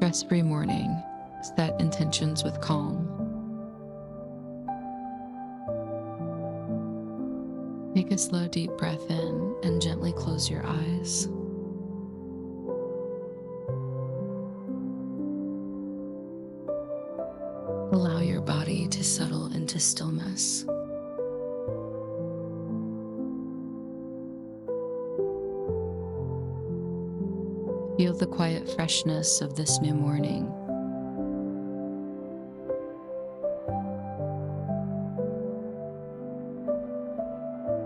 Stress-free morning. Set intentions with calm. Take a slow, deep breath in and gently close your eyes. Allow your body to settle into stillness. Feel the quiet freshness of this new morning.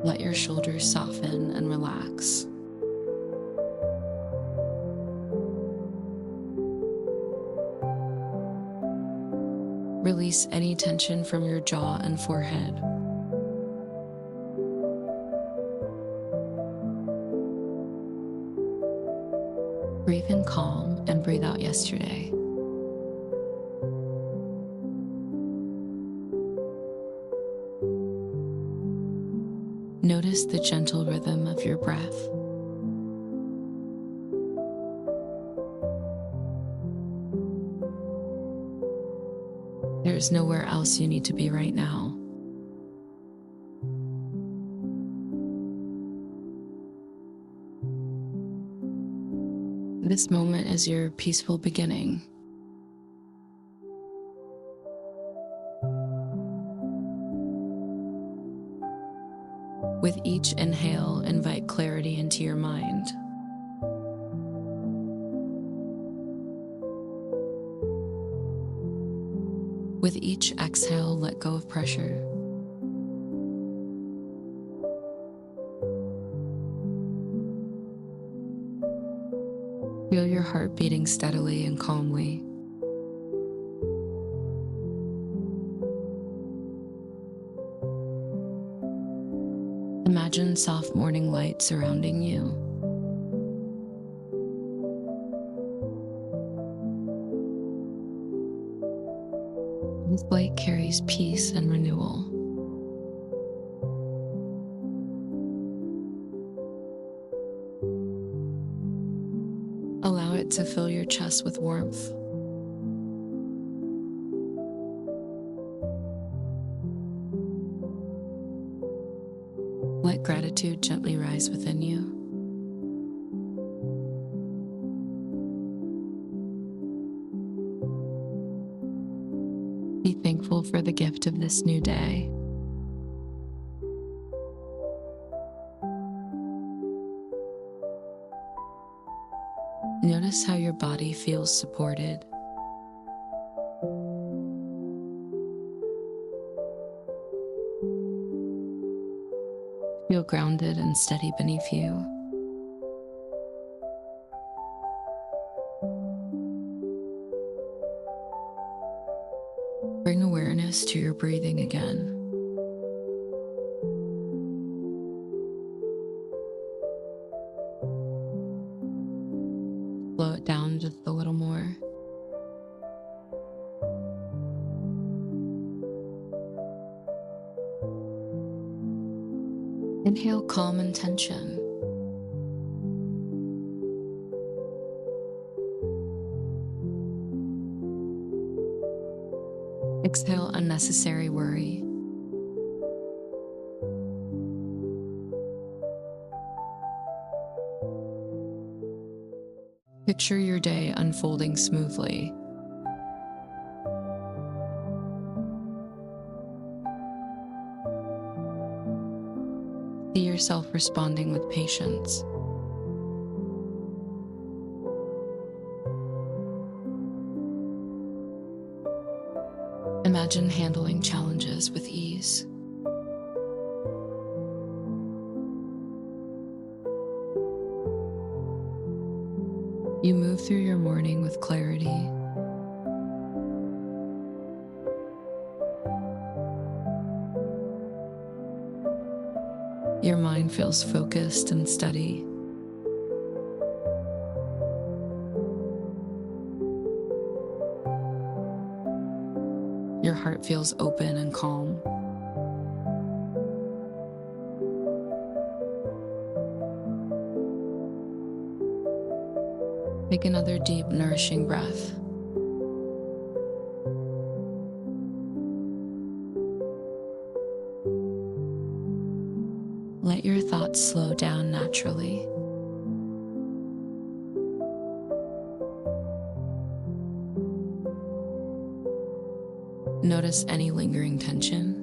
Let your shoulders soften and relax. Release any tension from your jaw and forehead. Breathe in calm and breathe out yesterday. Notice the gentle rhythm of your breath. There's nowhere else you need to be right now. This moment is your peaceful beginning. With each inhale, invite clarity into your mind. With each exhale, let go of pressure. Feel your heart beating steadily and calmly. Imagine soft morning light surrounding you. This light carries peace and renewal. Allow it to fill your chest with warmth. Let gratitude gently rise within you. Be thankful for the gift of this new day. Notice how your body feels supported. Feel grounded and steady beneath you. Bring awareness to your breathing again. Slow it down just a little more. Inhale calm and tension. Exhale unnecessary worry. Picture your day unfolding smoothly. See yourself responding with patience. Imagine handling challenges with ease. You move through your morning with clarity. Your mind feels focused and steady. Your heart feels open and calm. Take another deep, nourishing breath. thoughts slow down naturally. Notice any lingering tension.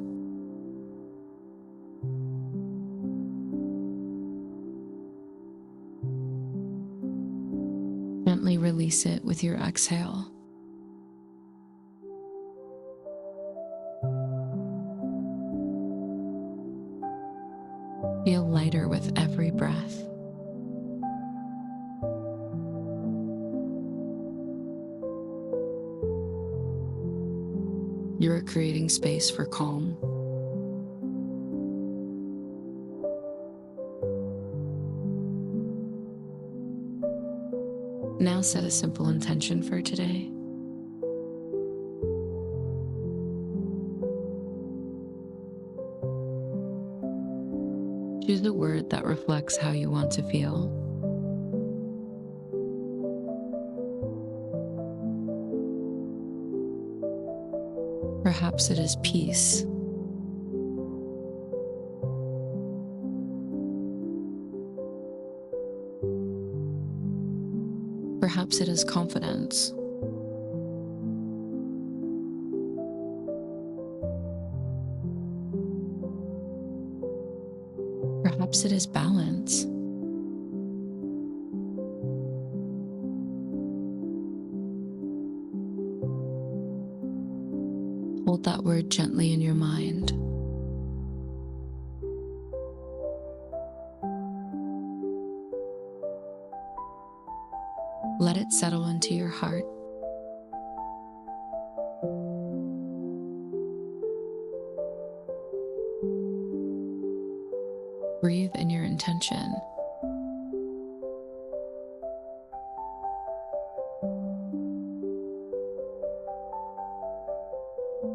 Gently release it with your exhale. Feel lighter with every breath. You are creating space for calm. Now set a simple intention for today. Choose a word that reflects how you want to feel. Perhaps it is peace. Perhaps it is confidence. Perhaps it is balance. Hold that word gently in your mind. Let it settle into your heart. Breathe in your intention.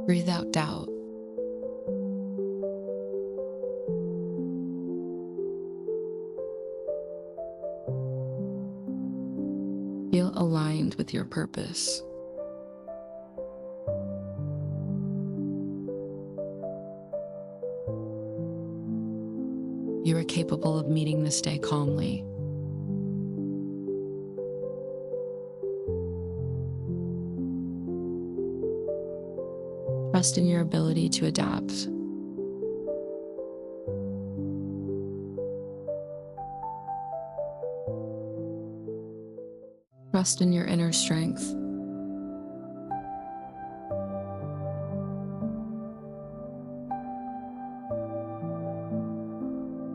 Breathe out doubt. Feel aligned with your purpose. You are capable of meeting this day calmly. Trust in your ability to adapt. Trust in your inner strength.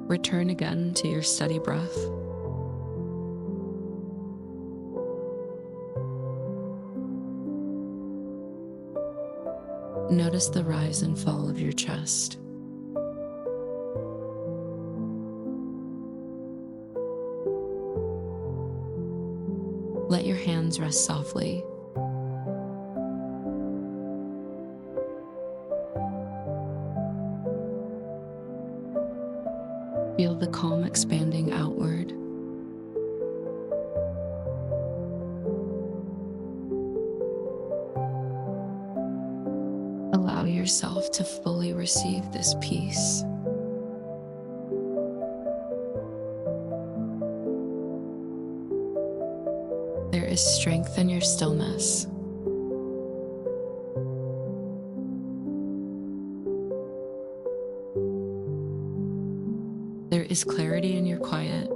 Return again to your steady breath. Notice the rise and fall of your chest. Let your hands rest softly. Feel the calm expanding outward. Allow yourself to fully receive this peace. There is strength in your stillness. There is clarity in your quiet.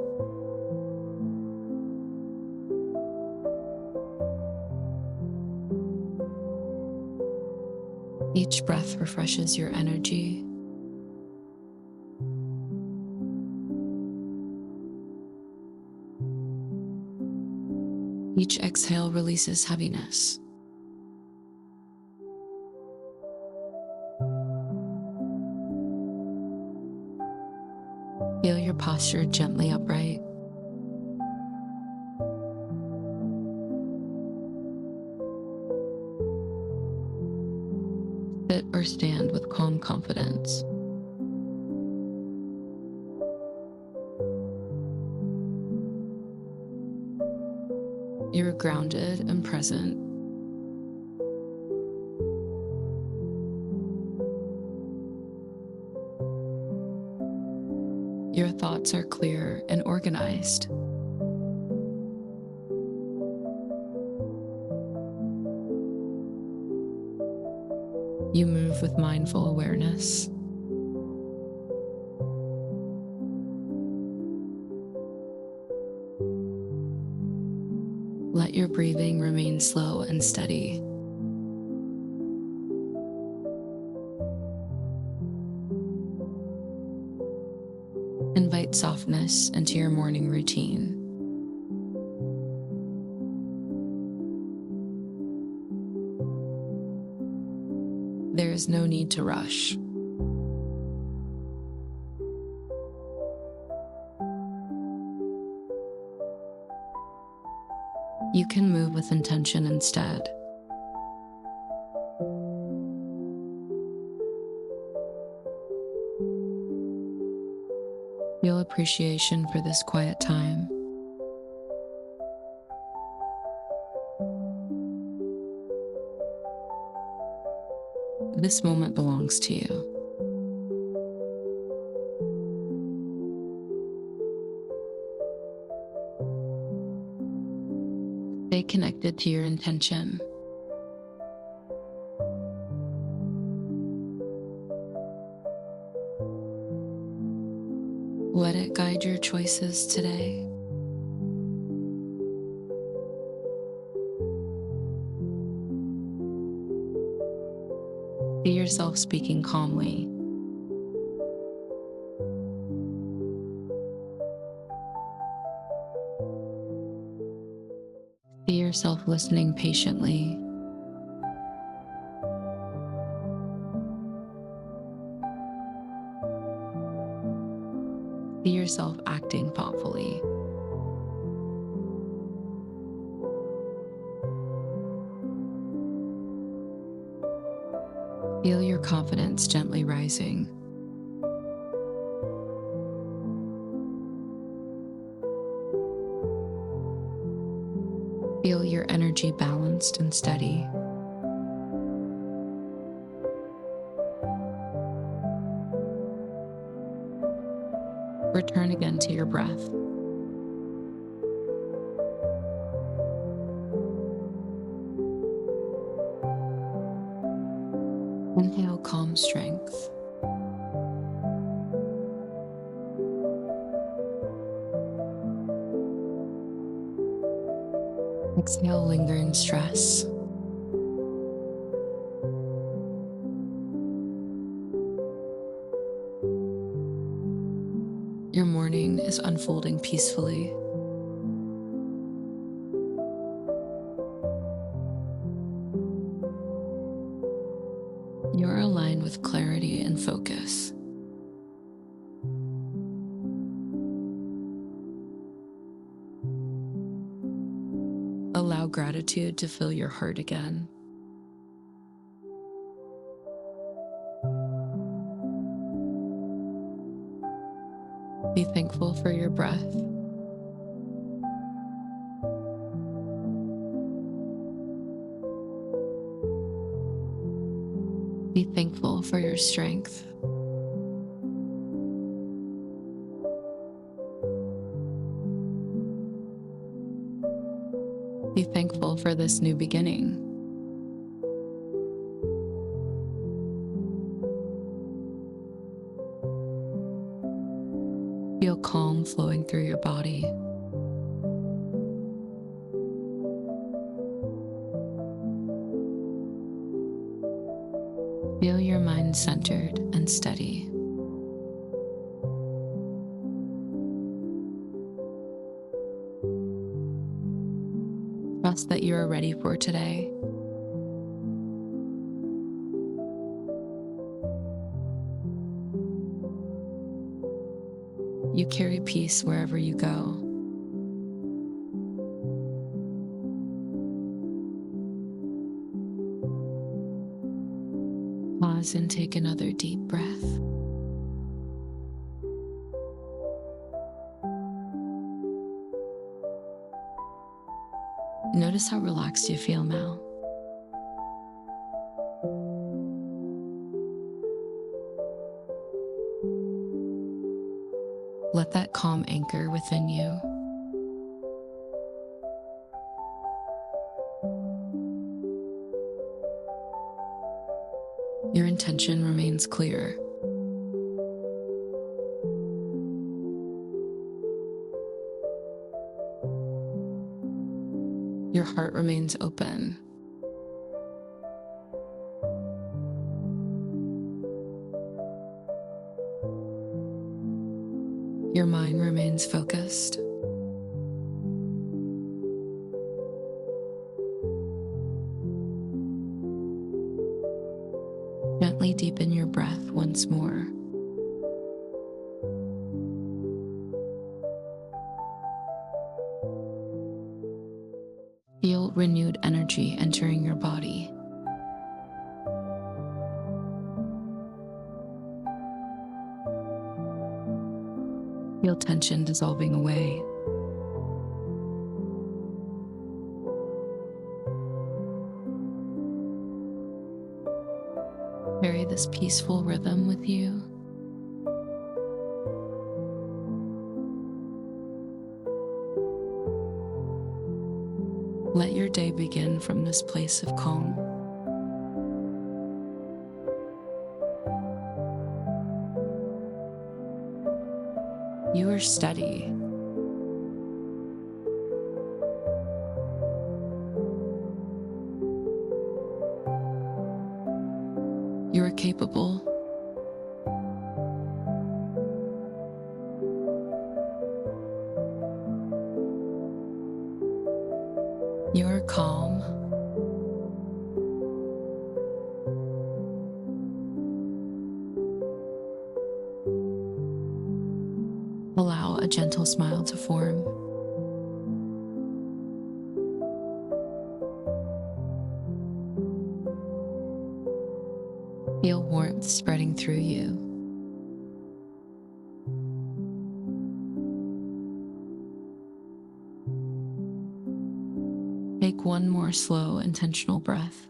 Each breath refreshes your energy. Each exhale releases heaviness. Feel your posture gently upright. Sit or stand with calm confidence. You're grounded and present. Your thoughts thoughts are clear and organized. You move with mindful awareness. Let your breathing remain slow and steady. Invite softness into your morning routine. There is no need to rush. You can move with intention instead. Feel appreciation for this quiet time. This moment belongs to you. Stay connected to your intention. Let it guide your choices today. See yourself speaking calmly. See yourself listening patiently. See yourself acting thoughtfully. Feel your confidence gently rising. Feel your energy balanced and steady. Return again to your breath. Inhale calm strength. Exhale lingering stress. Your morning is unfolding peacefully. You're aligned with clarity and focus. Allow gratitude to fill your heart again. Be thankful for your breath. Be thankful for your strength. Be thankful for this new beginning. Feel calm flowing through your body. Feel your mind centered and steady. Trust that you are ready for today. You carry peace wherever you go. Pause and take another deep breath. Notice how relaxed you feel now. Let that calm anchor within you. Your intention remains clear. Your heart remains open. Your mind remains focused. Gently deepen your breath once more. Feel renewed energy entering your body. Feel tension dissolving away. Carry this peaceful rhythm with you. Let your day begin from this place of calm. You are steady. You are capable. You are calm. Allow a gentle smile to form. Feel warmth spreading through you. Take one more slow, intentional breath.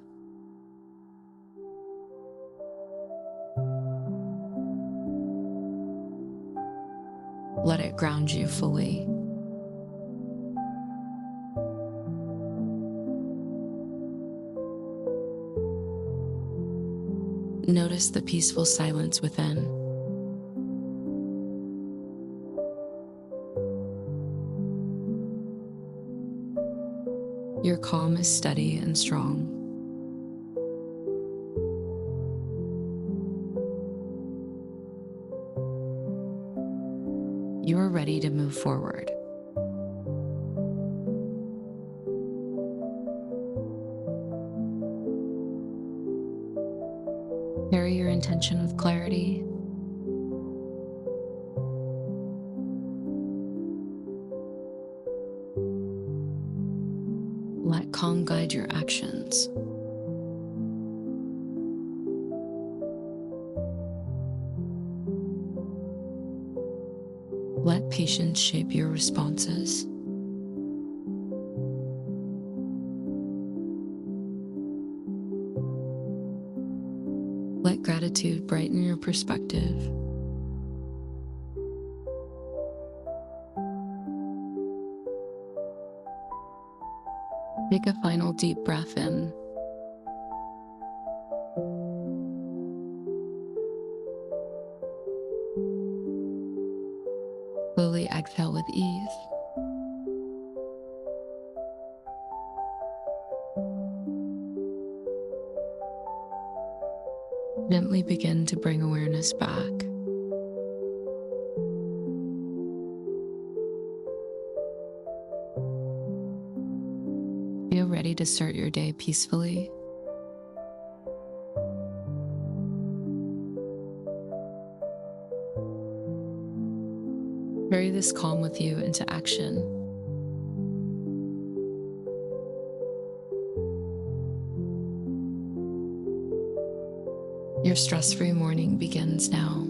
Let it ground you fully. Notice the peaceful silence within. Your calm is steady and strong. You are ready to move forward. Carry your intention with clarity. Let calm guide your actions. Let patience shape your responses. Let gratitude brighten your perspective. Take a final deep breath in. Slowly exhale with ease. Gently begin to bring awareness back. Feel ready to start your day peacefully. Carry this calm with you into action. Your stress-free morning begins now.